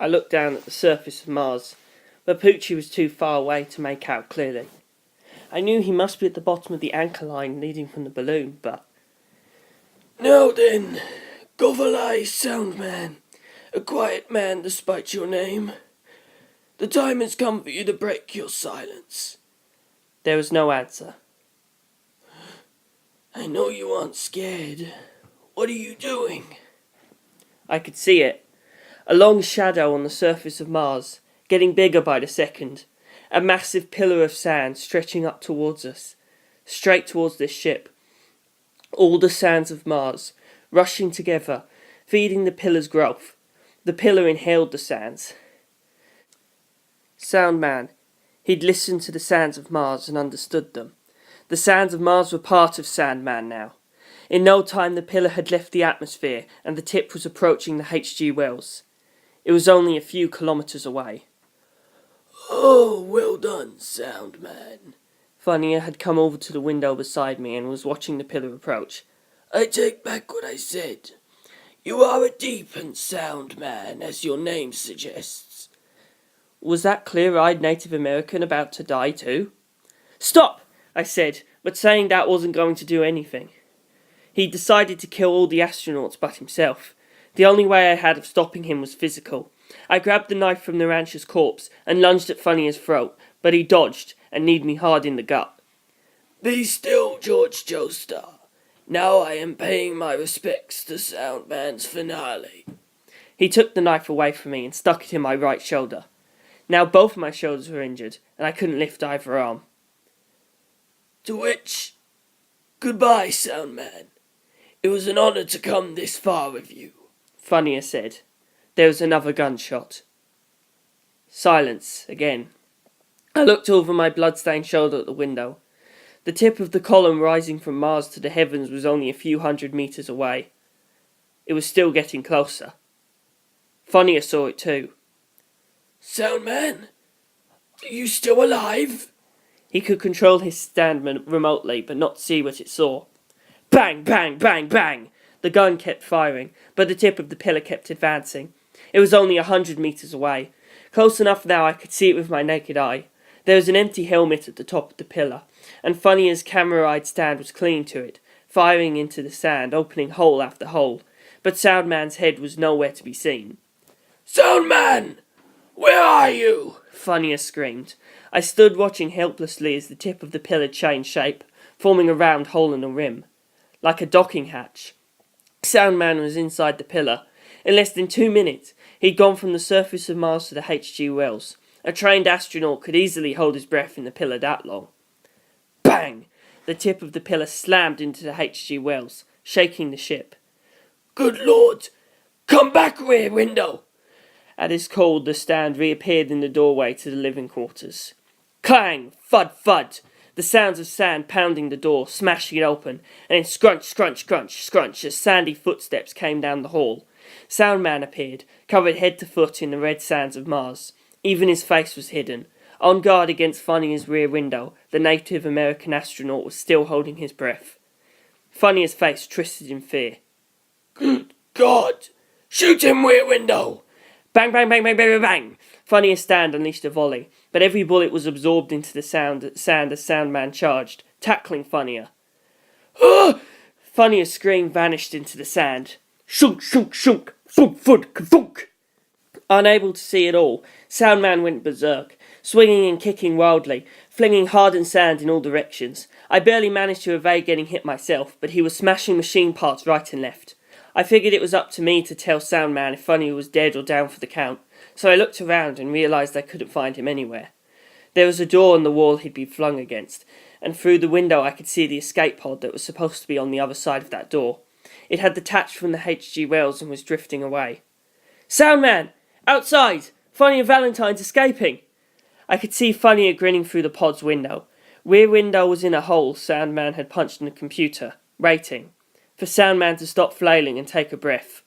I looked down at the surface of Mars, but Poochie was too far away to make out clearly. I knew he must be at the bottom of the anchor line leading from the balloon, but... "Now then, Govalai Soundman, a quiet man despite your name. The time has come for you to break your silence." There was no answer. "I know you aren't scared. What are you doing?" I could see it. A long shadow on the surface of Mars, getting bigger by the second. A massive pillar of sand stretching up towards us, straight towards this ship. All the sands of Mars, rushing together, feeding the pillar's growth. The pillar inhaled the sands. Soundman. He'd listened to the sands of Mars and understood them. The sands of Mars were part of Sandman now. In no time the pillar had left the atmosphere and the tip was approaching the H.G. Wells. It was only a few kilometres away. "Oh, well done, Soundman." Funnier had come over to the window beside me and was watching the pillar approach. "I take back what I said. You are a deep and sound man, as your name suggests." Was that clear-eyed Native American about to die too? "Stop!" I said, but saying that wasn't going to do anything. He'd decided to kill all the astronauts but himself. The only way I had of stopping him was physical. I grabbed the knife from the rancher's corpse and lunged at Funnier's throat, but he dodged and kneed me hard in the gut. "Be still, Jorge Joestar. Now I am paying my respects to Soundman's finale." He took the knife away from me and stuck it in my right shoulder. Now both my shoulders were injured, and I couldn't lift either arm. To which, "Goodbye, Soundman. It was an honour to come this far with you," Funnier said. There was another gunshot. Silence again. I looked over my blood-stained shoulder at the window. The tip of the column rising from Mars to the heavens was only a few hundred metres away. It was still getting closer. Funnier saw it too. "Soundman, are you still alive?" He could control his Standman remotely, but not see what it saw. Bang, bang, bang, bang! The gun kept firing, but the tip of the pillar kept advancing. It was only 100 metres away. Close enough now I could see it with my naked eye. There was an empty helmet at the top of the pillar, and Funnier's camera-eyed stand was clinging to it, firing into the sand, opening hole after hole. But Soundman's head was nowhere to be seen. "Soundman! Where are you?" Funnier screamed. I stood watching helplessly as the tip of the pillar changed shape, forming a round hole in the rim. Like a docking hatch. Soundman was inside the pillar. In less than 2 minutes, he'd gone from the surface of Mars to the H.G. Wells. A trained astronaut could easily hold his breath in the pillar that long. Bang! The tip of the pillar slammed into the H.G. Wells, shaking the ship. "Good Lord! Come back, Rear Window!" At his call, the stand reappeared in the doorway to the living quarters. Clang! Thud! Thud! The sounds of sand pounding the door, smashing it open, and then scrunch, scrunch, scrunch, scrunch as sandy footsteps came down the hall. Soundman appeared, covered head to foot in the red sands of Mars. Even his face was hidden. On guard against Funnier's rear window, the Native American astronaut was still holding his breath. Funnier's face twisted in fear. "Good God! Shoot him, Rear Window!" Bang, bang, bang, bang, bang, bang, bang! Funnier's stand unleashed a volley, but every bullet was absorbed into the sand as Soundman charged, tackling Funnier. "Ah!" Funnier's scream vanished into the sand. Shunk, shunk, shunk, funk, funk, funk! Unable to see it all, Soundman went berserk, swinging and kicking wildly, flinging hardened sand in all directions. I barely managed to evade getting hit myself, but he was smashing machine parts right and left. I figured it was up to me to tell Soundman if Funnier was dead or down for the count, so I looked around and realised I couldn't find him anywhere. There was a door in the wall he'd been flung against, and through the window I could see the escape pod that was supposed to be on the other side of that door. It had detached from the H.G. Wells and was drifting away. "Soundman! Outside! Funnier Valentine's escaping!" I could see Funnier grinning through the pod's window. Rear Window was in a hole Soundman had punched in the computer, waiting for Soundman to stop flailing and take a breath.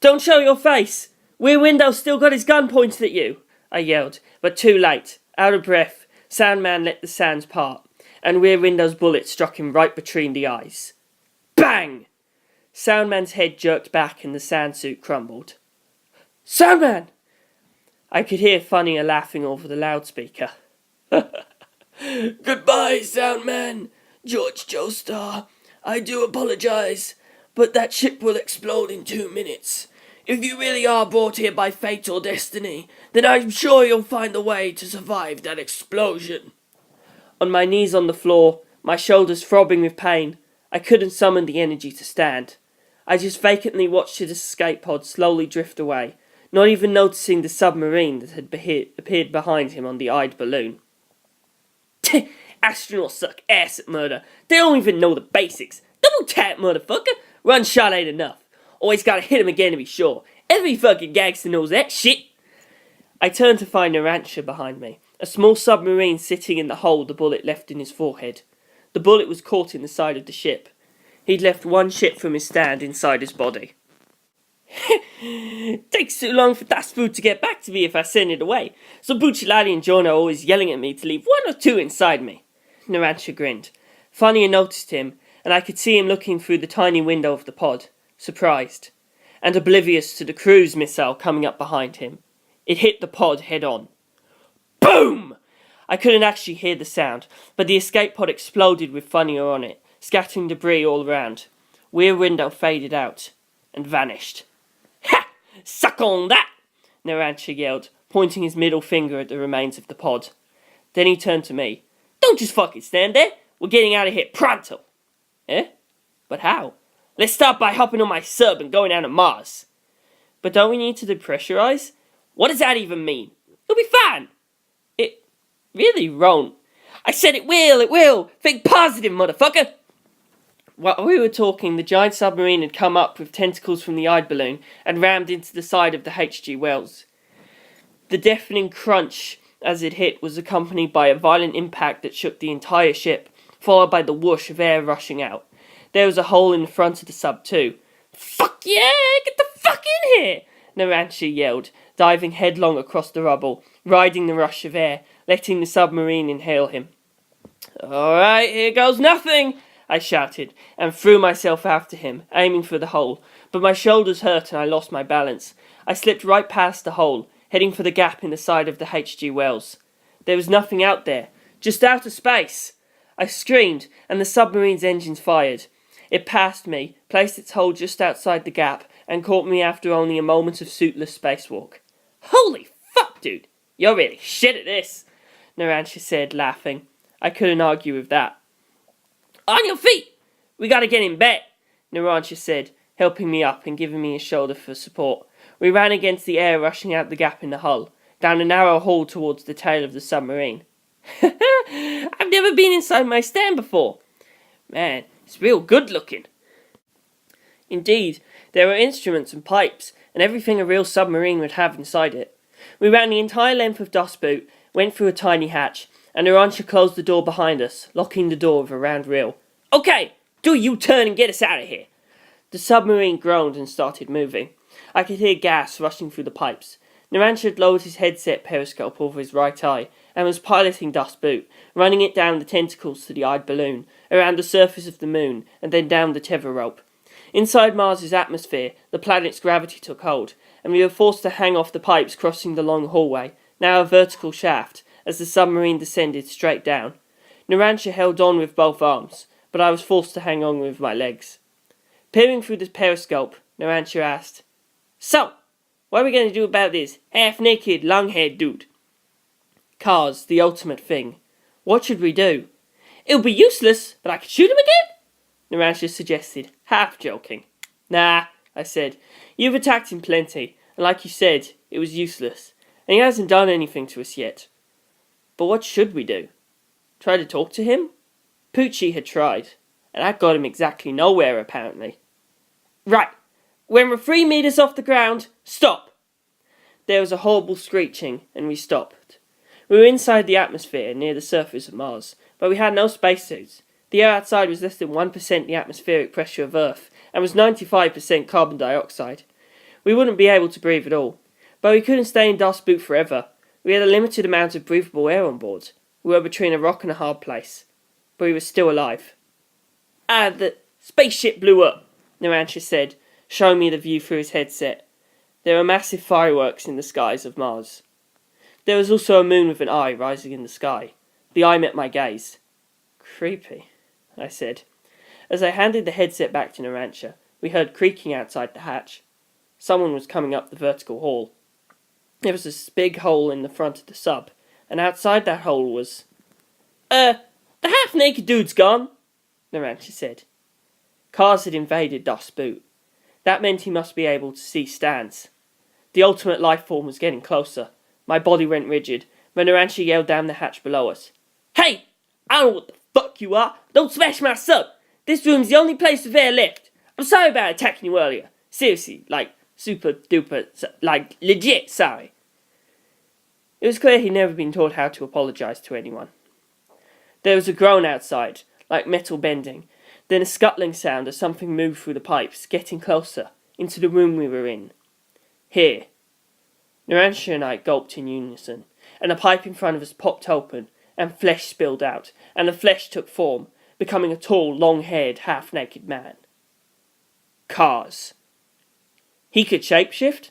"Don't show your face! Rear Window's still got his gun pointed at you!" I yelled, but too late. Out of breath, Soundman let the sands part, and Rear Window's bullet struck him right between the eyes. Bang! Soundman's head jerked back and the sand suit crumbled. "Soundman!" I could hear Funnier laughing over the loudspeaker. Goodbye, Soundman. Jorge Joestar. I do apologize, but that ship will explode in 2 minutes. If you really are brought here by fate or destiny, then I'm sure you'll find a way to survive that explosion. On my knees on the floor, my shoulders throbbing with pain, I couldn't summon the energy to stand. I just vacantly watched his escape pod slowly drift away, not even noticing the submarine that had appeared behind him on the eyed balloon. Astronauts suck ass at murder. They don't even know the basics. Double tap, motherfucker. One shot ain't enough. Always gotta hit him again to be sure. Every fucking gangster knows that shit. I turned to find Narancia behind me, a small submarine sitting in the hole the bullet left in his forehead. The bullet was caught in the side of the ship. He'd left one ship from his stand inside his body. Takes too long for that food to get back to me if I send it away, so Bucciolati and John are always yelling at me to leave 1 or 2 inside me. Narancia grinned. Funnier noticed him, and I could see him looking through the tiny window of the pod, surprised, and oblivious to the cruise missile coming up behind him. It hit the pod head on. Boom! I couldn't actually hear the sound, but the escape pod exploded with Funnier on it, scattering debris all around. Rear window faded out and vanished. Ha! Suck on that! Narancia yelled, pointing his middle finger at the remains of the pod. Then he turned to me. Don't just fucking stand there. We're getting out of here pronto. Eh? But how? Let's start by hopping on my sub and going down to Mars. But don't we need to depressurize? What does that even mean? It'll be fine. It really won't. I said it will. Think positive, motherfucker. While we were talking, the giant submarine had come up with tentacles from the eyed balloon and rammed into the side of the H.G. Wells. The deafening crunch as it hit was accompanied by a violent impact that shook the entire ship, followed by the whoosh of air rushing out. There was a hole in the front of the sub too. Fuck yeah! Get the fuck in here! Narancia yelled, diving headlong across the rubble, riding the rush of air, letting the submarine inhale him. Alright, here goes nothing! I shouted, and threw myself after him, aiming for the hole, but my shoulders hurt and I lost my balance. I slipped right past the hole, heading for the gap in the side of the H.G. Wells. There was nothing out there, just outer space. I screamed, and the submarine's engines fired. It passed me, placed its hull just outside the gap, and caught me after only a moment of suitless spacewalk. Holy fuck, dude! You're really shit at this, Narancia said, laughing. I couldn't argue with that. On your feet! We gotta get in bed, Narancia said, helping me up and giving me his shoulder for support. We ran against the air rushing out the gap in the hull, down a narrow hall towards the tail of the submarine. I've never been inside my stand before. Man, it's real good looking. Indeed, there were instruments and pipes, and everything a real submarine would have inside it. We ran the entire length of dust boot, went through a tiny hatch, and Narancia closed the door behind us, locking the door with a round reel. Okay, do a U-turn and get us out of here. The submarine groaned and started moving. I could hear gas rushing through the pipes. Narancia had lowered his headset periscope over his right eye and was piloting dust boot, running it down the tentacles to the eyed balloon, around the surface of the moon, and then down the tether rope. Inside Mars's atmosphere, the planet's gravity took hold, and we were forced to hang off the pipes crossing the long hallway, now a vertical shaft, as the submarine descended straight down. Narancia held on with both arms, but I was forced to hang on with my legs. Peering through the periscope, Narancia asked, So, what are we going to do about this half-naked, long-haired dude? Cars, the ultimate thing. What should we do? It'll be useless, but I could shoot him again? Narancia suggested, half joking. Nah, I said. You've attacked him plenty, and like you said, it was useless, and he hasn't done anything to us yet. But what should we do? Try to talk to him? Poochie had tried, and that got him exactly nowhere, apparently. Right, when we're 3 meters off the ground, stop! There was a horrible screeching, and we stopped. We were inside the atmosphere, near the surface of Mars, but we had no spacesuits. The air outside was less than 1% the atmospheric pressure of Earth, and was 95% carbon dioxide. We wouldn't be able to breathe at all, but we couldn't stay in dust boot forever. We had a limited amount of breathable air on board. We were between a rock and a hard place, but we were still alive. The spaceship blew up, Narancia said, showing me the view through his headset. There were massive fireworks in the skies of Mars. There was also a moon with an eye rising in the sky. The eye met my gaze. Creepy, I said. As I handed the headset back to Narancha, we heard creaking outside the hatch. Someone was coming up the vertical hall. There was this big hole in the front of the sub, and outside that hole was... the half-naked dude's gone, Narancha said. Cars had invaded Das Boot. That meant he must be able to see Stans. The ultimate life form was getting closer. My body went rigid, when Narancha yelled down the hatch below us. Hey! I don't know what the fuck you are! Don't smash my sub! This room's the only place with air left! I'm sorry about attacking you earlier. Seriously, like, super duper, like, legit sorry. It was clear he'd never been taught how to apologise to anyone. There was a groan outside, like metal bending, then a scuttling sound as something moved through the pipes, getting closer, into the room we were in. Here. Narancha and I gulped in unison, and a pipe in front of us popped open, and flesh spilled out, and the flesh took form, becoming a tall, long-haired, half-naked man. Cars. He could shapeshift.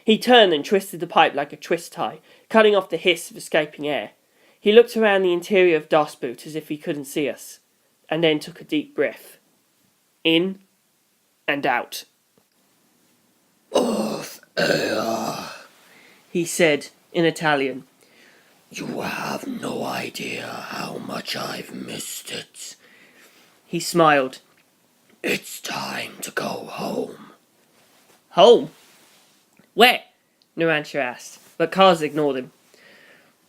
He turned and twisted the pipe like a twist tie, cutting off the hiss of escaping air. He looked around the interior of Das Boot as if he couldn't see us, and then took a deep breath. In and out. Of air, he said in Italian. You have no idea how much I've missed it. He smiled. It's time to go home. Home? Where? Narancha asked, but Kaz ignored him.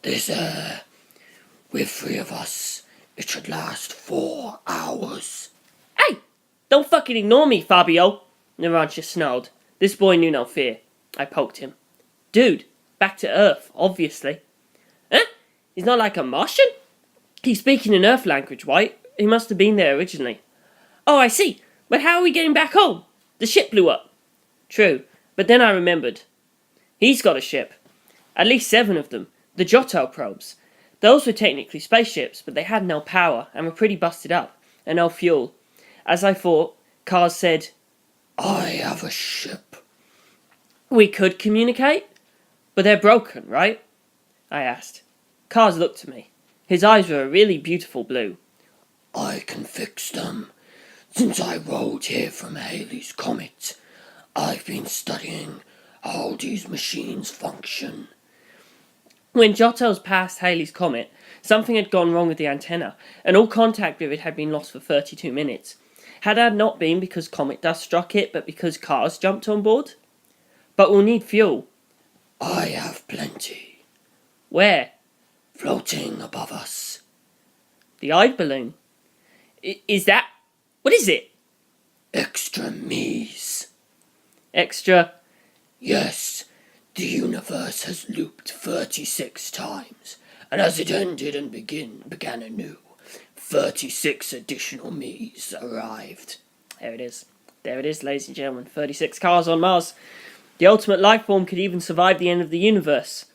This air, with 3 of us, it should last 4 hours. Hey! Don't fucking ignore me, Fabio! Narancha snarled. This boy knew no fear. I poked him. Dude, back to Earth, obviously. Huh? He's not like a Martian? He's speaking in Earth language, right? He must have been there originally. Oh, I see. But how are we getting back home? The ship blew up. True, but then I remembered. He's got a ship. At least 7 of them. The Jojo probes. Those were technically spaceships, but they had no power and were pretty busted up, and no fuel. As I thought, Kaz said, I have a ship. We could communicate? But they're broken, right? I asked. Kaz looked at me. His eyes were a really beautiful blue. I can fix them. Since I rode here from Halley's Comet, I've been studying how these machines function. When Jojo's passed Halley's Comet, something had gone wrong with the antenna, and all contact with it had been lost for 32 minutes. Had that not been because comet dust struck it, but because cars jumped on board? But we'll need fuel. I have plenty. Where? Floating above us. The eyed balloon. Is that... What is it? Extra me's. Extra... Yes, the universe has looped 36 times, and as it ended and began anew, 36 additional me's arrived. There it is. There it is, ladies and gentlemen. 36 cars on Mars. The ultimate life form could even survive the end of the universe.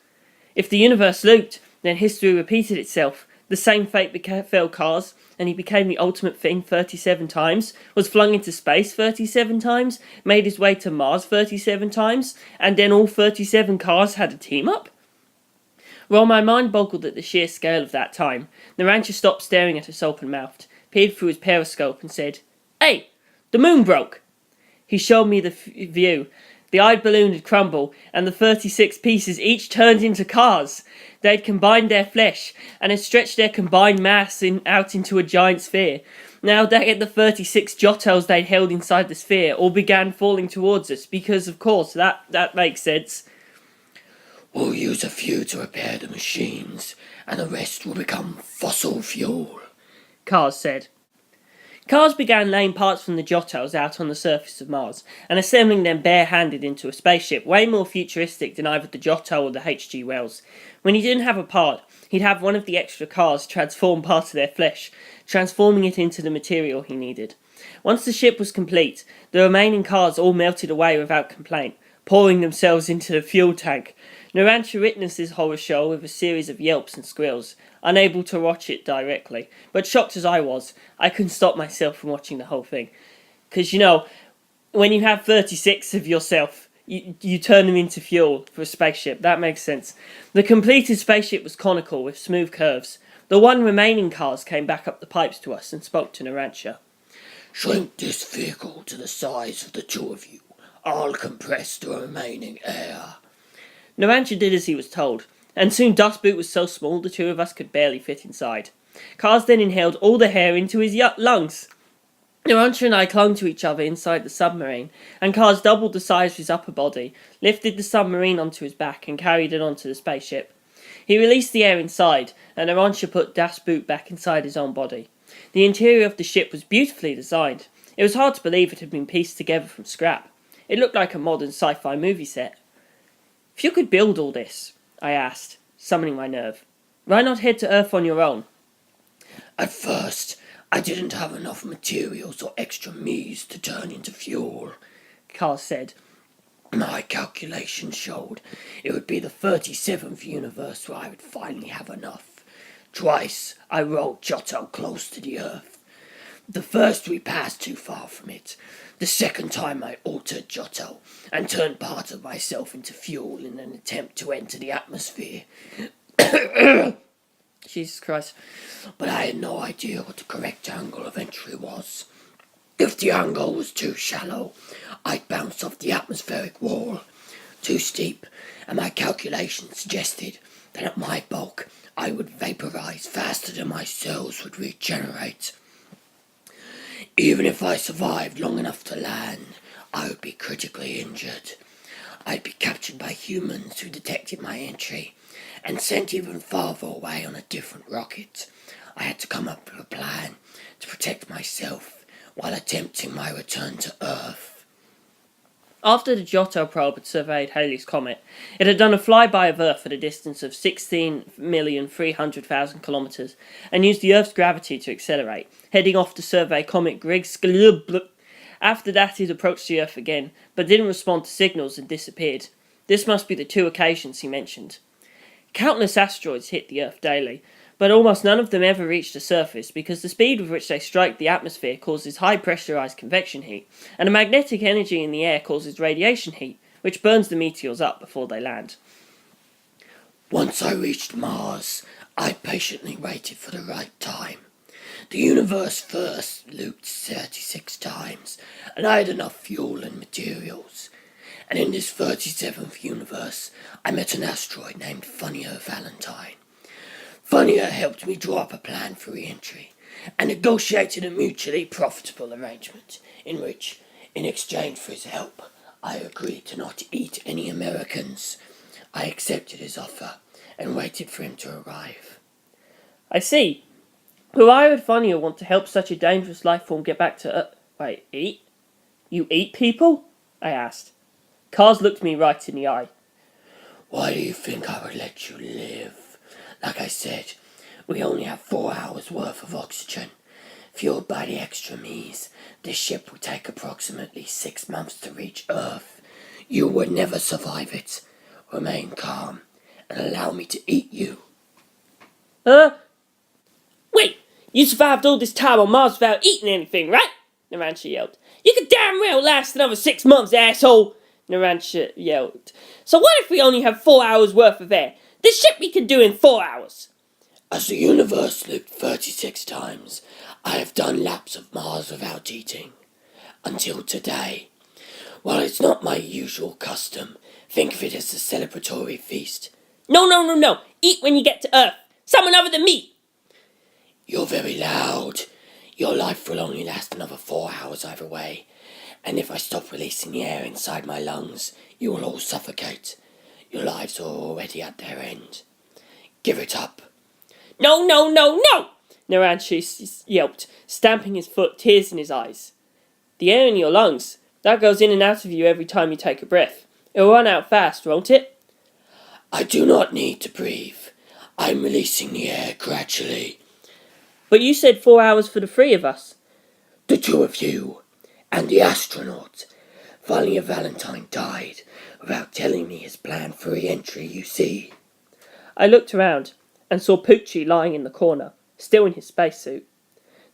If the universe looped, then history repeated itself. The same fate befell Cars, and he became the ultimate thing 37 times, was flung into space 37 times, made his way to Mars 37 times, and then all 37 Cars had a team-up? While my mind boggled at the sheer scale of that time, Narancha stopped staring at us open-mouthed, peered through his periscope and said, Hey, the moon broke! He showed me the view. The eyed balloon had crumbled, and the 36 pieces each turned into cars. They had combined their flesh, and had stretched their combined mass out into a giant sphere. Now they had the 36 Jojos they'd held inside the sphere all began falling towards us, because of course, that makes sense. We'll use a few to repair the machines, and the rest will become fossil fuel, Cars said. Cars began laying parts from the Jojos out on the surface of Mars, and assembling them bare-handed into a spaceship way more futuristic than either the Jojo or the H.G. Wells. When he didn't have a part, he'd have one of the extra cars transform part of their flesh, transforming it into the material he needed. Once the ship was complete, the remaining cars all melted away without complaint, pouring themselves into the fuel tank. Narancha witnessed this horror show with a series of yelps and squeals, unable to watch it directly, but shocked as I was, I couldn't stop myself from watching the whole thing. 'Cause, you know, when you have 36 of yourself, You turn them into fuel for a spaceship. That makes sense. The completed spaceship was conical with smooth curves. The one remaining cars came back up the pipes to us and spoke to Narantia. Shrink this vehicle to the size of the two of you. I'll compress the remaining air. Narantia did as he was told, and soon Dust Boot was so small the two of us could barely fit inside. Cars then inhaled all the air into his lungs. Narantia and I clung to each other inside the submarine, and Cars doubled the size of his upper body, lifted the submarine onto his back and carried it onto the spaceship. He released the air inside, and Narantia put Dust Boot back inside his own body. The interior of the ship was beautifully designed. It was hard to believe it had been pieced together from scrap. It looked like a modern sci-fi movie set. If you could build all this, I asked, summoning my nerve, why not head to Earth on your own? At first, I didn't have enough materials or extra me's to turn into fuel, Carl said. My calculations showed it would be the 37th universe where I would finally have enough. Twice, I rolled Jojo close to the Earth. The first we passed too far from it. The second time I altered Jojo and turned part of myself into fuel in an attempt to enter the atmosphere. Jesus Christ. But I had no idea what the correct angle of entry was. If the angle was too shallow, I'd bounce off the atmospheric wall. Too steep, and my calculations suggested that at my bulk I would vaporize faster than my cells would regenerate. Even if I survived long enough to land, I would be critically injured. I'd be captured by humans who detected my entry and sent even farther away on a different rocket. I had to come up with a plan to protect myself while attempting my return to Earth. After the Jojo probe had surveyed Halley's Comet, it had done a flyby of Earth at a distance of 16,300,000 kilometres and used the Earth's gravity to accelerate, heading off to survey Comet Griggs. After that it approached the Earth again, but didn't respond to signals and disappeared. This must be the 2 occasions he mentioned. Countless asteroids hit the Earth daily, but almost none of them ever reach the surface because the speed with which they strike the atmosphere causes high pressurized convection heat, and the magnetic energy in the air causes radiation heat, which burns the meteors up before they land. Once I reached Mars, I patiently waited for the right time. The universe first looped 36 times, and I had enough fuel and materials. And in this 37th universe, I met an asteroid named Valentine. Funnier helped me draw up a plan for reentry, and negotiated a mutually profitable arrangement, in which, in exchange for his help, I agreed to not eat any Americans. I accepted his offer, and waited for him to arrive. I see. But why would Funnier want to help such a dangerous life form get back to Earth? Wait, eat? You eat people? I asked. Cars looked me right in the eye. Why do you think I would let you live? Like I said, we only have 4 hours worth of oxygen. Fueled by the extra me's, this ship would take approximately 6 months to reach Earth. You would never survive it. Remain calm and allow me to eat you. Wait, you survived all this time on Mars without eating anything, right? Narantia yelled. You could damn well last another 6 months, asshole! Narantia yelled. So what if we only have 4 hours worth of air? This ship we can do in 4 hours. As the universe looped 36 times, I have done laps of Mars without eating. Until today. While it's not my usual custom, think of it as a celebratory feast. No. Eat when you get to Earth. Someone other than me. You're very loud. Your life will only last another 4 hours either way. And if I stop releasing the air inside my lungs, you will all suffocate. Your lives are already at their end. Give it up. No! Narantia yelped, stamping his foot, tears in his eyes. The air in your lungs, that goes in and out of you every time you take a breath. It'll run out fast, won't it? I do not need to breathe. I'm releasing the air gradually. But you said 4 hours for the 3 of us. The 2 of you, and the astronaut. Valentine died without telling me his plan for reentry, you see. I looked around and saw Poochie lying in the corner, still in his spacesuit.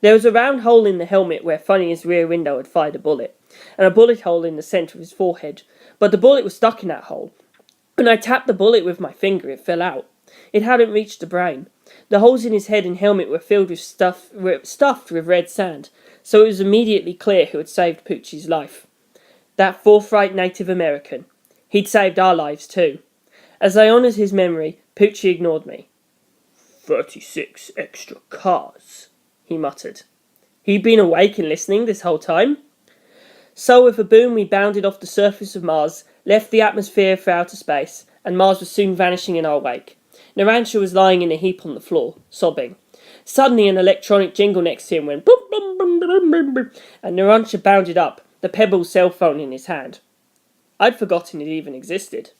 There was a round hole in the helmet where Funny's rear window had fired a bullet, and a bullet hole in the centre of his forehead, but the bullet was stuck in that hole. When I tapped the bullet with my finger, it fell out. It hadn't reached the brain. The holes in his head and helmet were filled with stuffed with red sand, so it was immediately clear who had saved Poochie's life. That forthright Native American. He'd saved our lives too. As I honoured his memory, Poochie ignored me. 36 extra cars, he muttered. He'd been awake and listening this whole time. So with a boom we bounded off the surface of Mars, left the atmosphere for outer space, and Mars was soon vanishing in our wake. Narancia was lying in a heap on the floor, sobbing. Suddenly an electronic jingle next to him went boom, boom, boom, boom, boom, boom, and Narancia bounded up, the Pebble cell phone in his hand. I'd forgotten it even existed.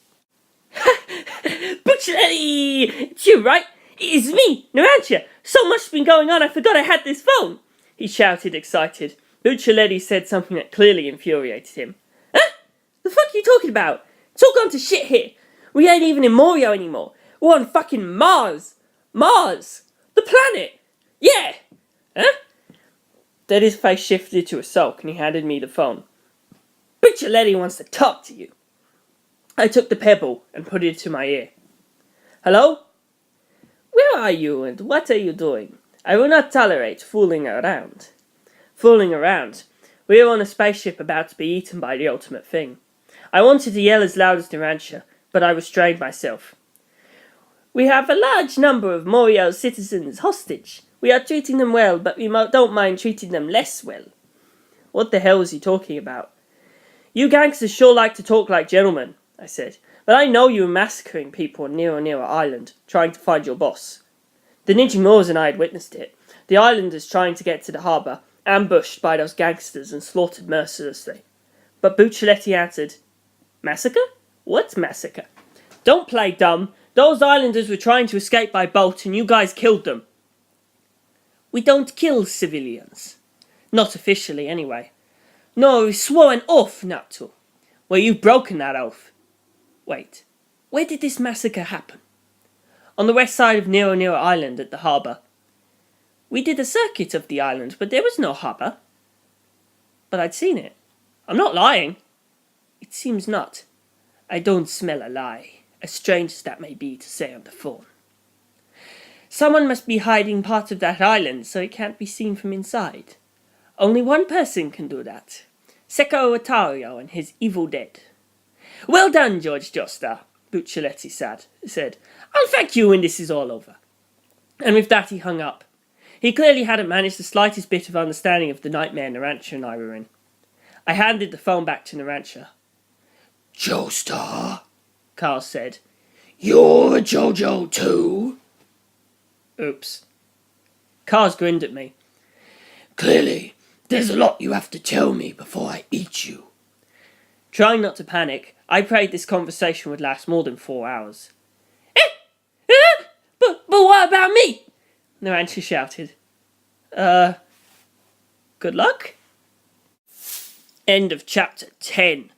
Butcherelli! It's you, right? It is me, Narancia! So much has been going on, I forgot I had this phone! He shouted, excited. Buccialetti said something that clearly infuriated him. Huh? The fuck are you talking about? It's all gone to shit here. We ain't even in Morio anymore. We're on fucking Mars. Mars! The planet! Yeah! Huh? Then his face shifted to a sulk and he handed me the phone. Buccialetti wants to talk to you. I took the pebble and put it to my ear. Hello? Where are you and what are you doing? I will not tolerate fooling around. Fooling around? We are on a spaceship about to be eaten by the ultimate thing. I wanted to yell as loud as Narancia, but I restrained myself. We have a large number of Morio citizens hostage. We are treating them well, but we don't mind treating them less well. What the hell is he talking about? You gangsters sure like to talk like gentlemen, I said, but I know you were massacring people on Nero Island, trying to find your boss. The Ninja Moors and I had witnessed it. The islanders trying to get to the harbour, ambushed by those gangsters and slaughtered mercilessly. But Buccialetti answered, Massacre? What massacre? Don't play dumb. Those islanders were trying to escape by boat and you guys killed them. We don't kill civilians. Not officially, anyway. No, we swore an oath not to. Well, you've broken that oath. Wait, where did this massacre happen? On the west side of Nero Island at the harbour. We did a circuit of the island, but there was no harbour. But I'd seen it. I'm not lying. It seems not. I don't smell a lie, as strange as that may be to say on the phone. Someone must be hiding part of that island so it can't be seen from inside. Only one person can do that. Secco Otario and his evil dead. Well done, Jorge Joestar, Buccialetti said. I'll thank you when this is all over. And with that he hung up. He clearly hadn't managed the slightest bit of understanding of the nightmare Narancia and I were in. I handed the phone back to Narancia. Joestar, Carl said. You're a Jojo too? Oops. Carl grinned at me. Clearly, there's a lot you have to tell me before I eat you. Trying not to panic, I prayed this conversation would last more than 4 hours. But what about me? Narancia shouted. Good luck? End of chapter 10.